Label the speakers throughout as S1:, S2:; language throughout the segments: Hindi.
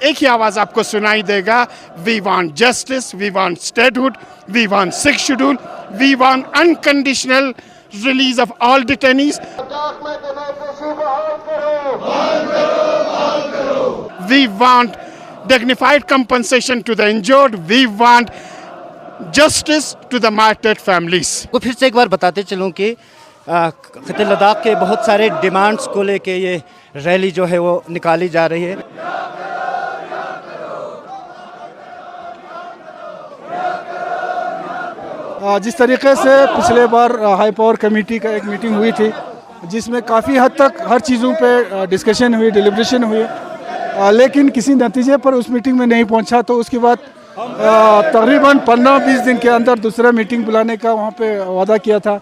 S1: एक ही आवाज आपको सुनाई देगा, we want justice, we want statehood, we want 6th schedule, we want unconditional release of all detainees, we want dignified compensation to the injured, we want justice to the martyred families.
S2: को फिर से एक बार बताते चलूं कि खिते लद्दाख के बहुत सारे डिमांड्स को लेके ये रैली जो है वो निकाली जा रही है।
S3: जिस तरीके से पिछले बार हाई पावर कमेटी का एक मीटिंग हुई थी जिसमें काफ़ी हद तक हर चीज़ों पे डिस्कशन हुई, डिलिब्रेशन हुई, लेकिन किसी नतीजे पर उस मीटिंग में नहीं पहुंचा, तो उसके बाद तकरीबन 15-20 दिन के अंदर दूसरा मीटिंग बुलाने का वहां पे वादा किया था।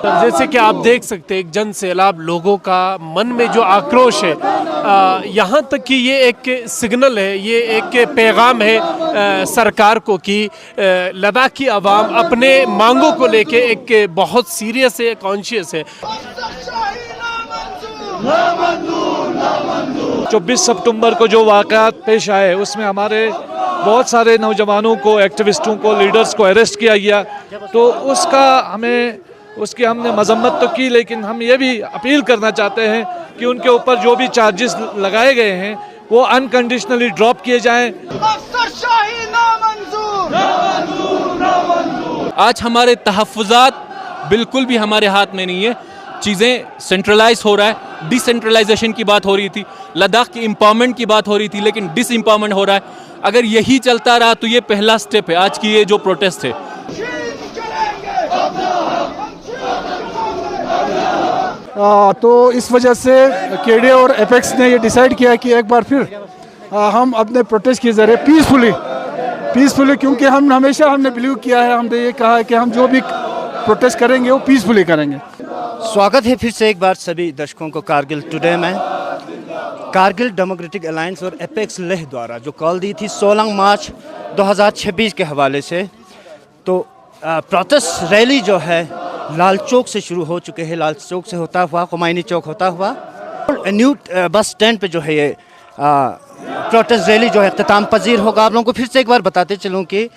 S4: जैसे कि आप देख सकते हैं, एक जन सैलाब लोगों का मन में जो आक्रोश है, यहाँ तक कि ये एक सिग्नल है, ये एक पैगाम है सरकार को कि लद्दाख की आवाम अपने मांगों को लेके एक बहुत सीरियस है, कॉन्शियस है।
S5: 24 सितंबर को जो वाक़यात पेश आए उसमें हमारे बहुत सारे नौजवानों को, एक्टिविस्टों को, लीडर्स को अरेस्ट किया गया, तो उसकी हमने मजम्मत तो की, लेकिन हम ये भी अपील करना चाहते हैं कि उनके ऊपर जो भी चार्जेस लगाए गए हैं वो अनकंडीशनली ड्रॉप किए जाएं।
S6: आज हमारे तहफ़्फ़ुज़ात बिल्कुल भी हमारे हाथ में नहीं है, चीज़ें सेंट्रलाइज हो रहा है, डिसेंट्रलाइजेशन की बात हो रही थी, लद्दाख की एम्पावरमेंट की बात हो रही थी, लेकिन डिसएम्पावरमेंट हो रहा है। अगर यही चलता रहा तो ये पहला स्टेप है आज की ये जो प्रोटेस्ट है।
S3: तो इस वजह से केडीए और एपेक्स ने ये डिसाइड किया कि एक बार फिर हम अपने प्रोटेस्ट के ज़रिए पीसफुली, क्योंकि हमने बिलीव किया है, हमने ये कहा है कि हम जो भी प्रोटेस्ट करेंगे वो पीसफुली करेंगे।
S2: स्वागत है फिर से एक बार सभी दर्शकों को कारगिल टुडे में। कारगिल डेमोक्रेटिक अलायंस और एपेक्स लेह द्वारा जो कॉल दी थी 16 मार्च 2026 के हवाले से, तो प्रोटेस्ट रैली जो है लाल चौक से शुरू हो चुके हैं, लाल चौक से होता हुआ खुमाइनी चौक होता हुआ न्यू बस स्टैंड पे जो है ये प्रोटेस्ट रैली जो है इख्तिताम पजीर होगा। आप लोगों को फिर से एक बार बताते चलूँ कि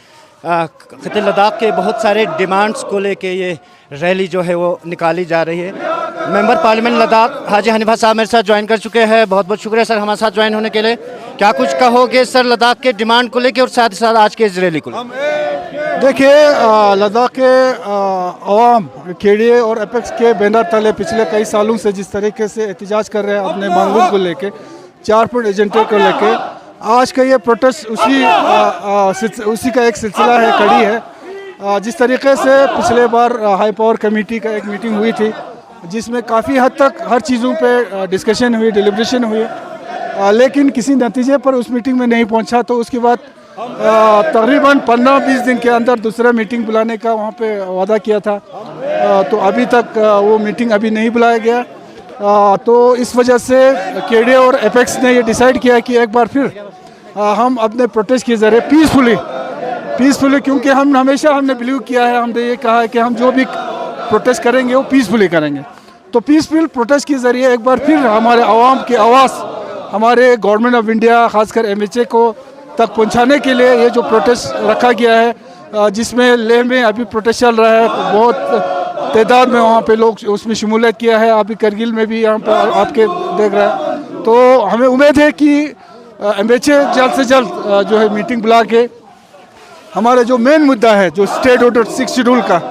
S2: खिते लद्दाख के बहुत सारे डिमांड्स को लेके ये रैली जो है वो निकाली जा रही है। मेंबर पार्लियामेंट लद्दाख हाजी हनीफा साहब मेरे साथ ज्वाइन कर चुके हैं। बहुत बहुत शुक्रिया सर हमारे साथ ज्वाइन होने के लिए। क्या कुछ कहोगे सर लद्दाख के डिमांड को लेके और साथ ही साथ आज के इस रैली को?
S3: देखिए, लद्दाख के अवाम केडीए और एपेक्स के बैनर तले पिछले कई सालों से जिस तरीके से एहतजाज कर रहे हैं अपने मांगों को लेके, 4 पॉइंट एजेंडे को लेके, आज का ये प्रोटेस्ट उसी का एक सिलसिला है, कड़ी है। जिस तरीके से पिछले बार हाई पावर कमेटी का एक मीटिंग हुई थी जिसमें काफ़ी हद तक हर चीज़ों पे डिस्कशन हुई, डिलिब्रेशन हुई, लेकिन किसी नतीजे पर उस मीटिंग में नहीं पहुंचा, तो उसके बाद तकरीबन 15-20 दिन के अंदर दूसरा मीटिंग बुलाने का वहाँ पे वादा किया था, तो अभी तक वो मीटिंग अभी नहीं बुलाया गया। तो इस वजह से केडीए और एपेक्स ने ये डिसाइड किया कि एक बार फिर हम अपने प्रोटेस्ट के ज़रिए पीसफुली, क्योंकि हमने बिलीव किया है, हमने ये कहा है कि हम जो भी प्रोटेस्ट करेंगे वो पीसफुली करेंगे। तो पीसफुल प्रोटेस्ट के ज़रिए एक बार फिर हमारे आवाम की आवाज़ हमारे गवर्नमेंट ऑफ इंडिया खासकर MHA को तक पहुंचाने के लिए ये जो प्रोटेस्ट रखा गया है, जिसमें लेह में अभी प्रोटेस्ट चल रहा है, बहुत तादाद में वहाँ पे लोग उसमें शमूलियत किया है, अभी करगिल में भी यहाँ पर आपके देख रहे हैं। तो हमें उम्मीद है कि MHA जल्द से जल्द जो है मीटिंग बुला के हमारा जो मेन मुद्दा है जो स्टेट ऑर्डर 6 शेड्यूल का,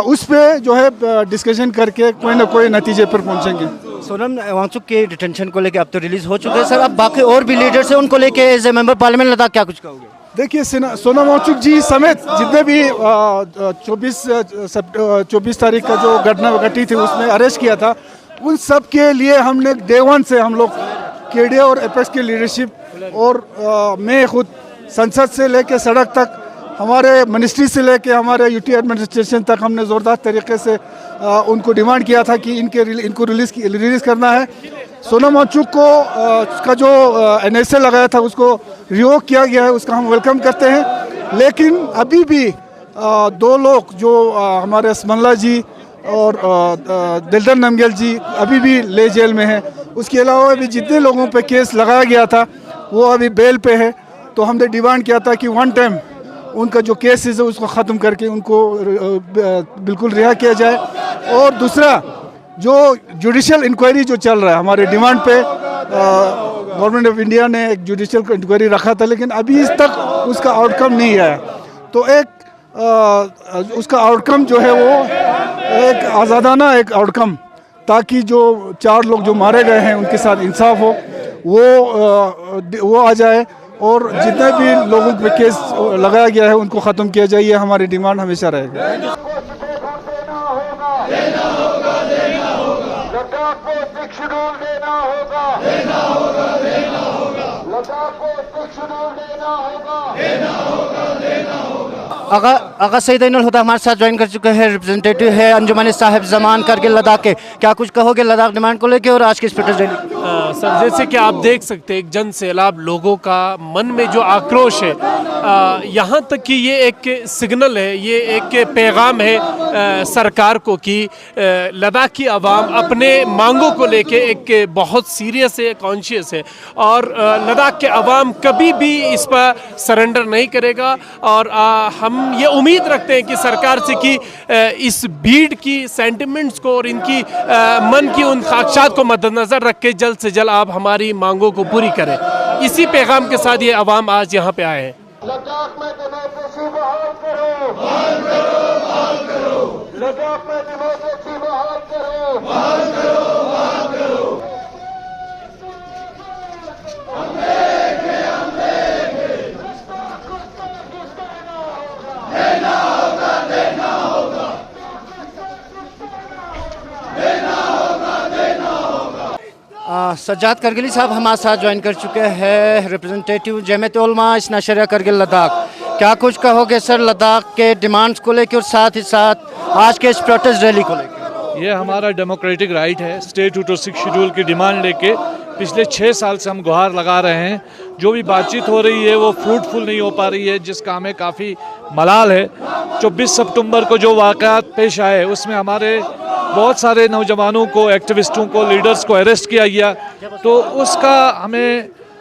S3: उस पर जो है डिस्कशन करके कोई ना कोई नतीजे पर पहुँचेंगे।
S2: सोनम वांगचुक के डिटेंशन को लेके अब तो रिलीज हो चुके हैं सर, अब बाकी और भी लीडर्स हैं उनको लेके as a member parliament Ladakh क्या कुछ कहोगे?
S3: देखिए, सोनम वांगचुक जी समेत जितने भी 24 तारीख का जो घटना घटी थी उसमें अरेस्ट किया था, उन सब के लिए हमने डे 1 से हम लोग केडीए और एपेक्स की लीडरशिप और मैं खुद संसद से लेके सड़क तक, हमारे मिनिस्ट्री से लेके हमारे यूटी एडमिनिस्ट्रेशन तक हमने ज़ोरदार तरीके से उनको डिमांड किया था कि इनको रिलीज़ करना है। सोनम वांगचुक को का जो NSA लगाया था उसको रिवोक किया गया है, उसका हम वेलकम करते हैं, लेकिन अभी भी दो लोग जो हमारे असमल्ला जी और दिलदर नमगेल जी अभी भी ले जेल में हैं। उसके अलावा भी जितने लोगों पे केस लगाया गया था वो अभी बेल पे है। तो हमने डिमांड किया था कि वन टाइम उनका जो केसेस है उसको ख़त्म करके उनको बिल्कुल रिहा किया जाए। और दूसरा जो जुडिशल इंक्वायरी जो चल रहा है हमारे डिमांड पे, गवर्नमेंट ऑफ इंडिया ने एक जुडिशल इंक्वायरी रखा था लेकिन अभी तक उसका आउटकम नहीं आया। तो एक उसका आउटकम जो है वो एक आज़ादाना एक आउटकम, ताकि जो 4 लोग जो मारे गए हैं उनके साथ इंसाफ हो, वो आ जाए और जितने भी लोगों पे केस लगाया गया है उनको ख़त्म किया जाए। ये हमारी डिमांड हमेशा रहेगी।
S2: आगा सईद-उल हुदा हमारे साथ ज्वाइन कर चुके हैं, रिप्रेजेंटेटिव है अंजुमन साहिब जमान करगिल लद्दाख के। क्या कुछ कहोगे लद्दाख डिमांड को लेकर और आज की इस प्रोटेस्ट रैली?
S4: सर, जैसे कि आप देख सकते हैं एक जन सैलाब लोगों का मन में जो आक्रोश है, यहाँ तक कि ये एक सिग्नल है, ये एक पैगाम है सरकार को कि लद्दाख की आवाम अपने मांगों को लेके एक बहुत सीरियस है, कॉन्शियस है और लद्दाख के आवाम कभी भी इस पर सरेंडर नहीं करेगा। और हम ये उम्मीद रखते हैं कि सरकार से कि इस भीड़ की सेंटिमेंट्स को और इनकी मन की उन ख्वाहिशात को मद्देनजर रख के जल्द से जल्द आप हमारी मांगों को पूरी करें। इसी पैगाम के साथ ये आवाम आज यहाँ पे आए हैं।
S7: लद्दाख में डेमोक्रेसी बहाल करो, बहाल करो, बहाल करो। लद्दाख में डेमोक्रेसी बहाल करो, बहाल करो, बहाल करो। हम देंगे, हम देंगे। देना होगा, देना होगा, देना होगा, देना होगा।
S2: सज्जाद करगिली साहब हमारे साथ ज्वाइन कर चुके हैं, रिप्रेजेंटेटिव जमीयत उलमा इस्ना शरिया करगिल लद्दाख। क्या कुछ कहोगे सर लद्दाख के डिमांड्स को लेकर और साथ ही साथ आज के इस प्रोटेस्ट रैली को लेकर?
S5: ये हमारा डेमोक्रेटिक राइट है। स्टेटहुड और 6 शेड्यूल की डिमांड लेके पिछले 6 साल से हम गुहार लगा रहे हैं। जो भी बातचीत हो रही है वो फ्रूटफुल नहीं हो पा रही है, जिसका हमें काफ़ी मलाल है। 24 सितंबर को जो वाक़यात पेश आए उसमें हमारे बहुत सारे नौजवानों को, एक्टिविस्टों को, लीडर्स को अरेस्ट किया गया। तो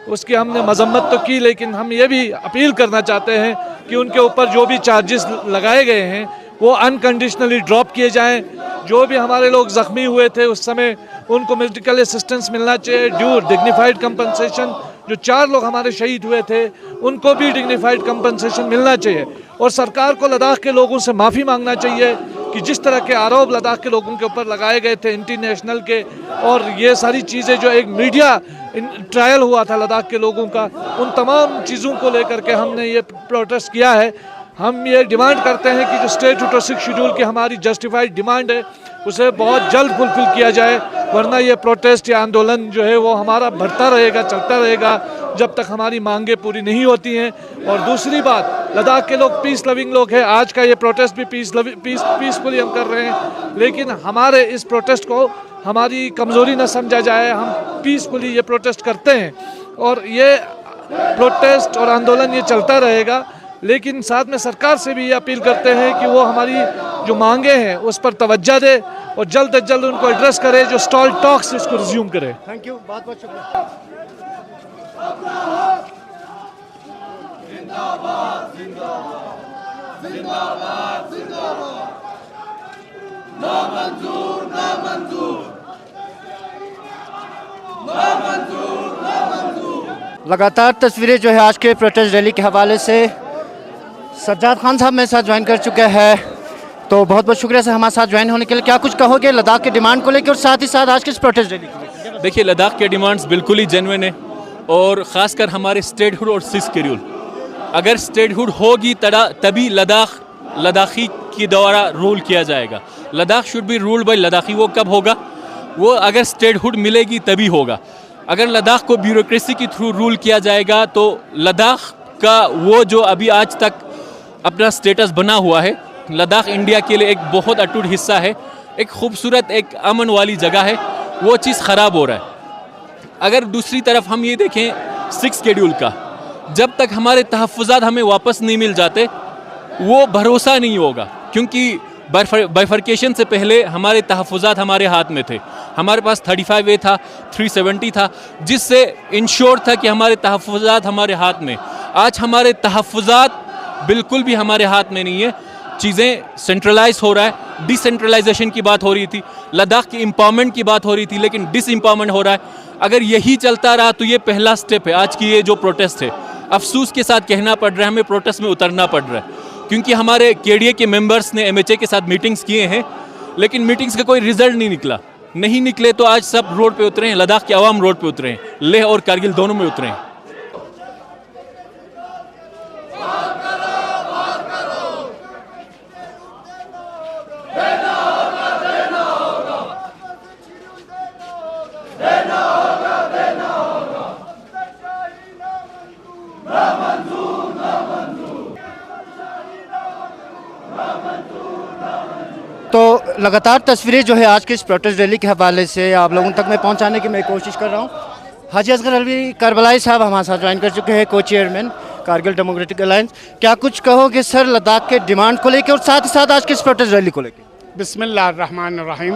S5: उसकी हमने मजम्मत तो की, लेकिन हम ये भी अपील करना चाहते हैं कि उनके ऊपर जो भी चार्जेस लगाए गए हैं वो अनकंडीशनली ड्रॉप किए जाएं। जो भी हमारे लोग ज़ख्मी हुए थे उस समय उनको मेडिकल असिस्टेंस मिलना चाहिए, ड्यू डिग्निफाइड कंपनसेशन। जो 4 लोग हमारे शहीद हुए थे उनको भी डिग्निफाइड कंपनसेशन मिलना चाहिए। और सरकार को लद्दाख के लोगों से माफ़ी मांगना चाहिए कि जिस तरह के आरोप लद्दाख के लोगों के ऊपर लगाए गए थे इंटरनेशनल के, और ये सारी चीज़ें जो एक मीडिया ट्रायल हुआ था लद्दाख के लोगों का, उन तमाम चीज़ों को लेकर के हमने ये प्रोटेस्ट किया है। हम ये डिमांड करते हैं कि जो स्टेटहुड और 6 शेड्यूल की हमारी जस्टिफाइड डिमांड है उसे बहुत जल्द फुलफिल किया जाए, वरना ये प्रोटेस्ट या आंदोलन जो है वो हमारा बढ़ता रहेगा, चलता रहेगा जब तक हमारी मांगें पूरी नहीं होती हैं। और दूसरी बात, लद्दाख के लोग पीस लविंग लोग हैं। आज का ये प्रोटेस्ट भी पीसफुली हम कर रहे हैं, लेकिन हमारे इस प्रोटेस्ट को हमारी कमज़ोरी न समझा जाए। हम पीसफुली ये प्रोटेस्ट करते हैं और ये प्रोटेस्ट और आंदोलन ये चलता रहेगा। लेकिन साथ में सरकार से भी ये अपील करते हैं कि वो हमारी जो मांगे हैं उस पर तवज्जो दे और जल्द से जल्द उनको एड्रेस करे, जो स्टॉल टॉक्स उसको रिज्यूम करे।
S2: थैंक यू, बहुत बहुत शुक्रिया।
S7: जिंदाबाद, जिंदाबाद, जिंदाबाद, जिंदाबाद। ना मंजूर, ना मंजूर, ना मंजूर, ना मंजूर।
S2: लगातार तस्वीरें जो है आज के प्रोटेस्ट रैली के हवाले से सज्जाद खान साहब मेरे साथ ज्वाइन कर चुके हैं, तो बहुत बहुत शुक्रिया सर हमारे साथ ज्वाइन होने के लिए। क्या कुछ कहोगे लद्दाख के डिमांड को लेकर और साथ ही साथ आज के इस प्रोटेस्ट रैली को लेकर?
S6: देखिए, लद्दाख के डिमांड्स बिल्कुल ही जेन्युइन है और ख़ासकर हमारे स्टेटहुड और 6 शेड्यूल। अगर स्टेटहुड होगी तभी लद्दाखी के द्वारा रूल किया जाएगा। Ladakh should be ruled by Ladakhi. वो कब होगा? वो अगर स्टेटहुड मिलेगी तभी होगा। अगर लद्दाख को ब्यूरोक्रेसी के थ्रू रूल किया जाएगा तो लद्दाख का वो जो अभी आज तक अपना स्टेटस बना हुआ है, लद्दाख इंडिया के लिए एक बहुत अटूट हिस्सा है, एक खूबसूरत, एक अमन वाली जगह है, वो चीज़ ख़राब हो रहा है। अगर दूसरी तरफ हम ये देखें 6 शेड्यूल का, जब तक हमारे तहफ़्फ़ुज़ात हमें वापस नहीं मिल जाते वो भरोसा नहीं होगा, क्योंकि बाइफर्केशन से पहले हमारे तहफ़्फ़ुज़ात हमारे हाथ में थे। हमारे पास 35A था, 370 था, जिससे इंश्योर था कि हमारे तहफ़्फ़ुज़ात हमारे हाथ में। आज हमारे तहफ़्फ़ुज़ात बिल्कुल भी हमारे हाथ में नहीं है। चीज़ें सेंट्रलाइज हो रहा है, डिसेंट्रलाइजेशन की बात हो रही थी, लद्दाख की एम्पावरमेंट की बात हो रही थी, लेकिन डिसएम्पावरमेंट हो रहा है। अगर यही चलता रहा तो ये पहला स्टेप है। आज की ये जो प्रोटेस्ट है, अफसोस के साथ कहना पड़ रहा है, हमें प्रोटेस्ट में उतरना पड़ रहा है, क्योंकि हमारे KDA के मेंबर्स ने MHA के साथ मीटिंग्स किए हैं, लेकिन मीटिंग्स का कोई रिजल्ट नहीं निकले तो आज सब रोड पे उतरे हैं। लद्दाख के अवाम रोड पे उतरे हैं, लेह और कारगिल दोनों में उतरे हैं।
S2: तो लगातार तस्वीरें जो है आज की इस प्रोटेस्ट रैली के हवाले से आप लोगों तक मैं पहुंचाने की मैं कोशिश कर रहा हूं। हाजी असगर अलवी करबलाई साहब हमारे साथ ज्वाइन कर चुके हैं, को चेयरमैन कारगिल डेमोक्रेटिक अलायंस। क्या कुछ कहोगे सर लद्दाख के डिमांड को लेकर और साथ ही साथ आज की इस प्रोटेस्ट रैली को लेकर?
S1: बिस्मिल्लाहिर्रहमानिर्रहीम।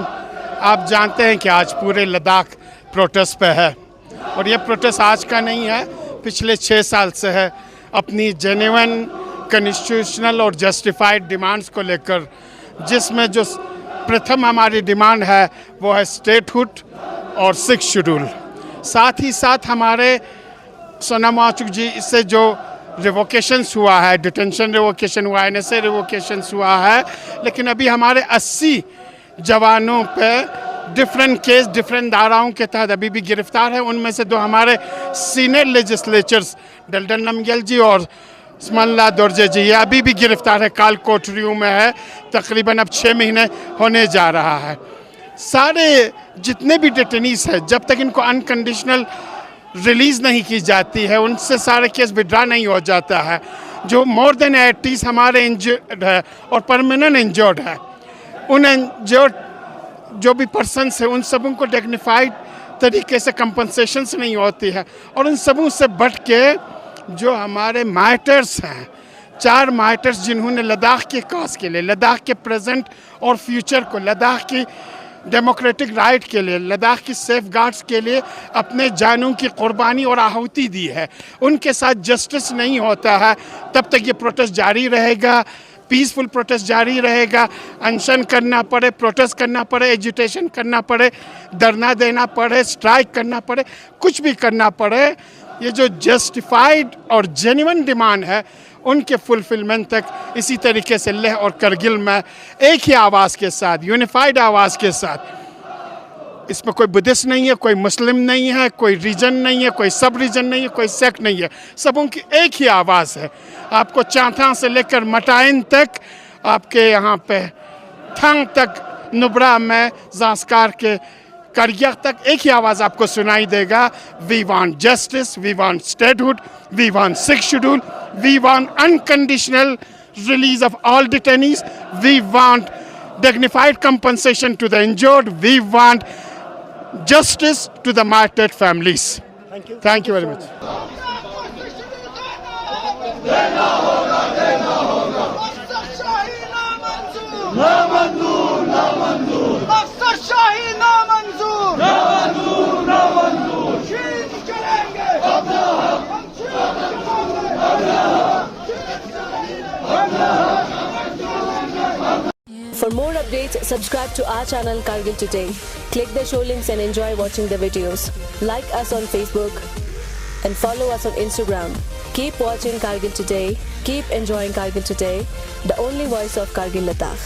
S1: आप जानते हैं कि आज पूरे लद्दाख प्रोटेस्ट पे है, और ये प्रोटेस्ट आज का नहीं है, पिछले 6 साल से है। अपनी जेन्युइन कॉन्स्टिट्यूशनल और जस्टिफाइड डिमांड्स को लेकर, जिसमें जो प्रथम हमारी डिमांड है वो है स्टेटहुड और 6 शेड्यूल। साथ ही साथ हमारे सोनम वांगचुक जी इससे जो रिवोकेशंस हुआ है, डिटेंशन रिवोकेशन हुआ है, NSA रिवोकेशंस हुआ है, लेकिन अभी हमारे 80 जवानों पे डिफरेंट केस डिफरेंट धाराओं के तहत अभी भी गिरफ्तार है। उनमें से 2 हमारे सीनियर लेजिस्लेचर्स डल्डन नमग्याल जी और स्मल्ला दोरजे जी, ये अभी भी गिरफ्तार है, काल कोठरियों में है। तकरीबन अब 6 महीने होने जा रहा है। सारे जितने भी डिटेनीज हैं, जब तक इनको अनकंडीशनल रिलीज़ नहीं की जाती है, उनसे सारे केस विड्रा नहीं हो जाता है। जो मोर देन 80 हमारे इंजर्ड है और परमानेंट इंजर्ड है, उन इंजर्ड जो भी पर्सनस है, उन सबों को डिग्निफाइड तरीके से कंपनसेशंस नहीं होती है। और उन सबों से बढ़ के जो हमारे मार्टर्स हैं, 4 मार्टर्स जिन्होंने लद्दाख के कॉज के लिए, लद्दाख के प्रेजेंट और फ्यूचर को, लद्दाख की डेमोक्रेटिक राइट के लिए, लद्दाख की सेफ गार्ड्स के लिए अपने जानों की कुर्बानी और आहुति दी है, उनके साथ जस्टिस नहीं होता है तब तक ये प्रोटेस्ट जारी रहेगा। पीसफुल प्रोटेस्ट जारी रहेगा। अनशन करना पड़े, प्रोटेस्ट करना पड़े, एजिटेशन करना पड़े, धरना देना पड़े, स्ट्राइक करना पड़े, कुछ भी करना पड़े, ये जो जस्टिफाइड और जेन्युइन डिमांड है उनके फुलफिलमेंट तक इसी तरीके से लेह और करगिल में एक ही आवाज़ के साथ, यूनिफाइड आवाज़ के साथ, इसमें कोई बुद्धिस्ट नहीं है, कोई मुस्लिम नहीं है, कोई रीजन नहीं है, कोई सब रीजन नहीं है, कोई सेक्ट नहीं है, सबों की एक ही आवाज़ है। आपको चांथा से लेकर मटाइन तक, आपके यहाँ पे थंग तक, नुब्रा में जांस्कार के करगिल तक एक ही आवाज़ आपको सुनाई देगा। We want justice, we want statehood, we want 6 schedule, we want unconditional release of all detainees, we want dignified compensation to the injured, we want justice to the martyred families. Thank you very much.
S8: For more updates, subscribe to our channel Kargil Today. Click the show links and enjoy watching the videos. Like us on Facebook and follow us on Instagram. Keep watching Kargil Today. Keep enjoying Kargil Today, the only voice of Kargil Ladakh.